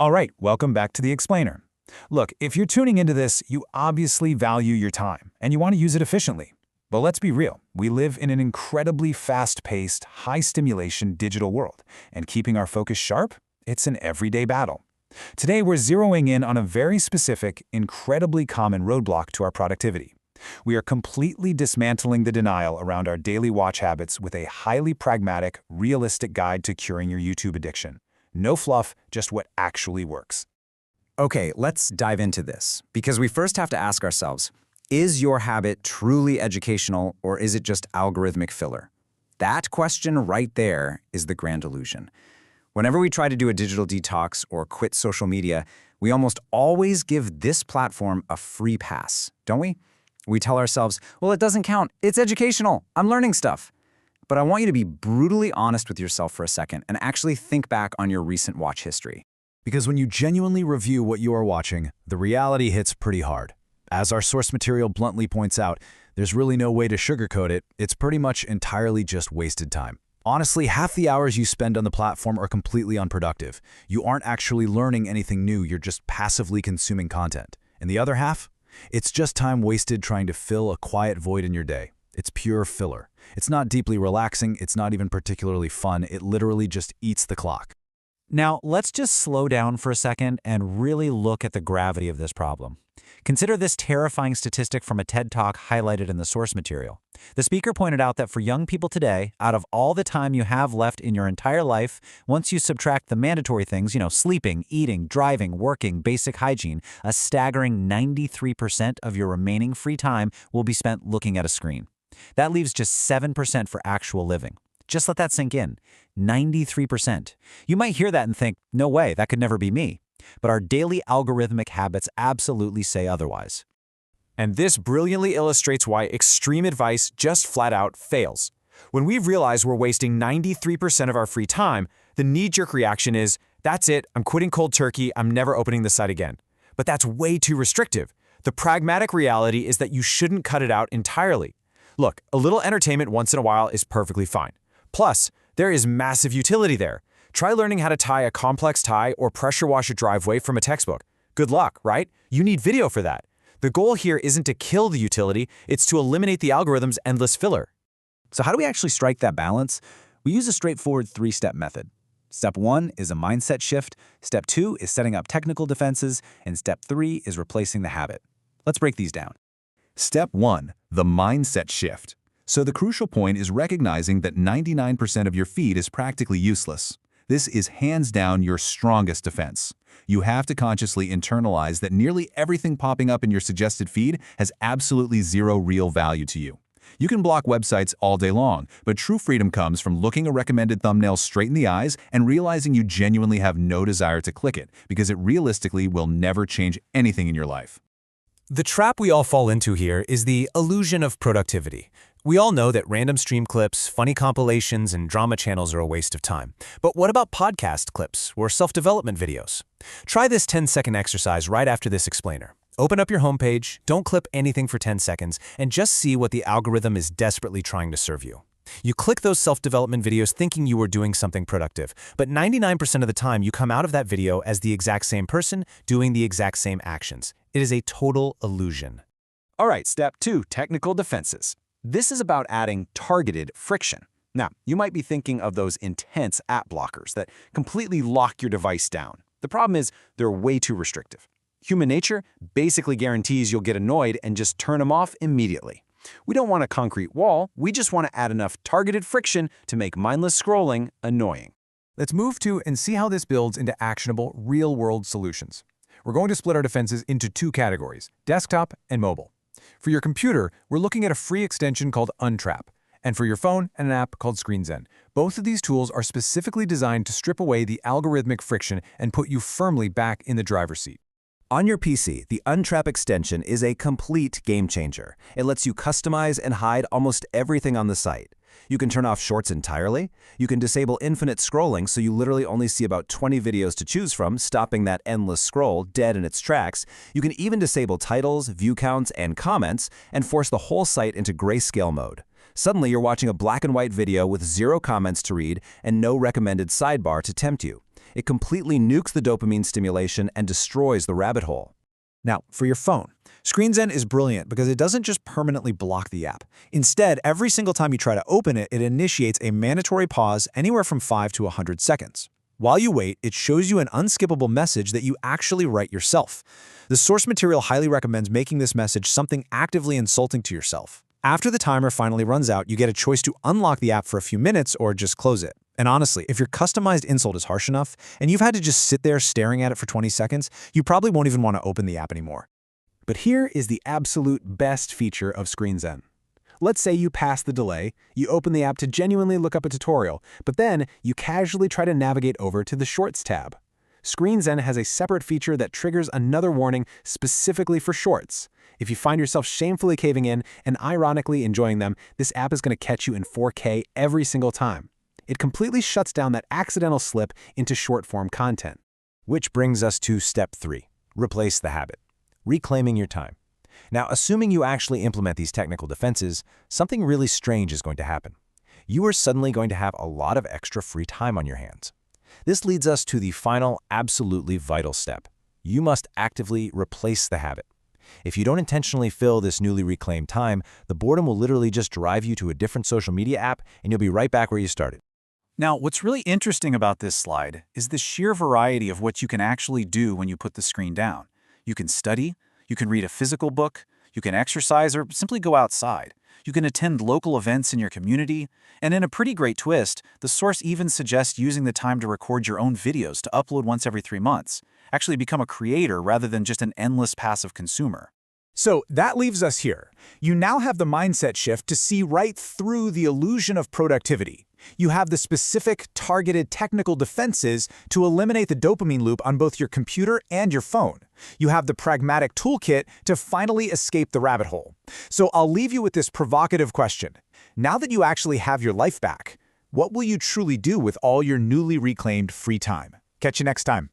All right, welcome back to the Explainer. Look, if you're tuning into this, you obviously value your time, and you want to use it efficiently. But let's be real, we live in an incredibly fast-paced, high-stimulation digital world, and keeping our focus sharp, it's an everyday battle. Today, we're zeroing in on a very specific, incredibly common roadblock to our productivity. We are completely dismantling the denial around our daily watch habits with a highly pragmatic, realistic guide to curing your YouTube addiction. No fluff, just what actually works. Okay, let's dive into this, because we first have to ask ourselves, is your habit truly educational or is it just algorithmic filler? That question right there is the grand illusion. Whenever we try to do a digital detox or quit social media, we almost always give this platform a free pass, don't we? We tell ourselves, well, it doesn't count. It's educational. I'm learning stuff. But I want you to be brutally honest with yourself for a second and actually think back on your recent watch history. Because when you genuinely review what you are watching, the reality hits pretty hard. As our source material bluntly points out, there's really no way to sugarcoat it. It's pretty much entirely just wasted time. Honestly, half the hours you spend on the platform are completely unproductive. You aren't actually learning anything new, you're just passively consuming content. And the other half? It's just time wasted trying to fill a quiet void in your day. It's pure filler. It's not deeply relaxing, it's not even particularly fun, it literally just eats the clock. Now, let's just slow down for a second and really look at the gravity of this problem. Consider this terrifying statistic from a TED Talk highlighted in the source material. The speaker pointed out that for young people today, out of all the time you have left in your entire life, once you subtract the mandatory things, sleeping, eating, driving, working, basic hygiene, a staggering 93% of your remaining free time will be spent looking at a screen. That leaves just 7% for actual living. Just let that sink in. 93%. You might hear that and think, no way, that could never be me. But our daily algorithmic habits absolutely say otherwise. And this brilliantly illustrates why extreme advice just flat out fails. When we realize we're wasting 93% of our free time, the knee-jerk reaction is, that's it, I'm quitting cold turkey, I'm never opening the site again. But that's way too restrictive. The pragmatic reality is that you shouldn't cut it out entirely. Look, a little entertainment once in a while is perfectly fine. Plus, there is massive utility there. Try learning how to tie a complex tie or pressure wash a driveway from a textbook. Good luck, right? You need video for that. The goal here isn't to kill the utility, it's to eliminate the algorithm's endless filler. So how do we actually strike that balance? We use a straightforward three-step method. Step 1 is a mindset shift, Step 2 is setting up technical defenses, and Step 3 is replacing the habit. Let's break these down. Step 1, the mindset shift. So the crucial point is recognizing that 99% of your feed is practically useless. This is hands down your strongest defense. You have to consciously internalize that nearly everything popping up in your suggested feed has absolutely zero real value to you. You can block websites all day long, but true freedom comes from looking a recommended thumbnail straight in the eyes and realizing you genuinely have no desire to click it, because it realistically will never change anything in your life. The trap we all fall into here is the illusion of productivity. We all know that random stream clips, funny compilations, and drama channels are a waste of time. But what about podcast clips or self-development videos? Try this 10-second exercise right after this explainer. Open up your homepage, don't clip anything for 10 seconds, and just see what the algorithm is desperately trying to serve you. You click those self-development videos thinking you were doing something productive, but 99% of the time you come out of that video as the exact same person doing the exact same actions. It is a total illusion. All right, Step 2, technical defenses. This is about adding targeted friction. Now, you might be thinking of those intense app blockers that completely lock your device down. The problem is they're way too restrictive. Human nature basically guarantees you'll get annoyed and just turn them off immediately. We don't want a concrete wall, we just want to add enough targeted friction to make mindless scrolling annoying. Let's move to and see how this builds into actionable, real-world solutions. We're going to split our defenses into two categories, desktop and mobile. For your computer, we're looking at a free extension called Untrap, and for your phone, an app called ScreenZen. Both of these tools are specifically designed to strip away the algorithmic friction and put you firmly back in the driver's seat. On your PC, the Untrap extension is a complete game changer. It lets you customize and hide almost everything on the site. You can turn off shorts entirely. You can disable infinite scrolling so you literally only see about 20 videos to choose from, stopping that endless scroll dead in its tracks. You can even disable titles, view counts, and comments, and force the whole site into grayscale mode. Suddenly, you're watching a black and white video with 0 comments to read and no recommended sidebar to tempt you. It completely nukes the dopamine stimulation and destroys the rabbit hole. Now, for your phone, ScreenZen is brilliant because it doesn't just permanently block the app. Instead, every single time you try to open it, it initiates a mandatory pause anywhere from 5 to 100 seconds. While you wait, it shows you an unskippable message that you actually write yourself. The source material highly recommends making this message something actively insulting to yourself. After the timer finally runs out, you get a choice to unlock the app for a few minutes or just close it. And honestly, if your customized insult is harsh enough, and you've had to just sit there staring at it for 20 seconds, you probably won't even want to open the app anymore. But here is the absolute best feature of ScreenZen. Let's say you pass the delay, you open the app to genuinely look up a tutorial, but then you casually try to navigate over to the Shorts tab. ScreenZen has a separate feature that triggers another warning specifically for Shorts. If you find yourself shamefully caving in and ironically enjoying them, this app is going to catch you in 4K every single time. It completely shuts down that accidental slip into short-form content. Which brings us to step 3. Replace the habit. Reclaiming your time. Now, assuming you actually implement these technical defenses, something really strange is going to happen. You are suddenly going to have a lot of extra free time on your hands. This leads us to the final, absolutely vital step. You must actively replace the habit. If you don't intentionally fill this newly reclaimed time, the boredom will literally just drive you to a different social media app and you'll be right back where you started. Now, what's really interesting about this slide is the sheer variety of what you can actually do when you put the screen down. You can study, you can read a physical book, you can exercise or simply go outside. You can attend local events in your community, and in a pretty great twist, the source even suggests using the time to record your own videos to upload once every 3 months. Actually become a creator rather than just an endless passive consumer. So that leaves us here. You now have the mindset shift to see right through the illusion of productivity. You have the specific, targeted technical defenses to eliminate the dopamine loop on both your computer and your phone. You have the pragmatic toolkit to finally escape the rabbit hole. So I'll leave you with this provocative question. Now that you actually have your life back, what will you truly do with all your newly reclaimed free time? Catch you next time.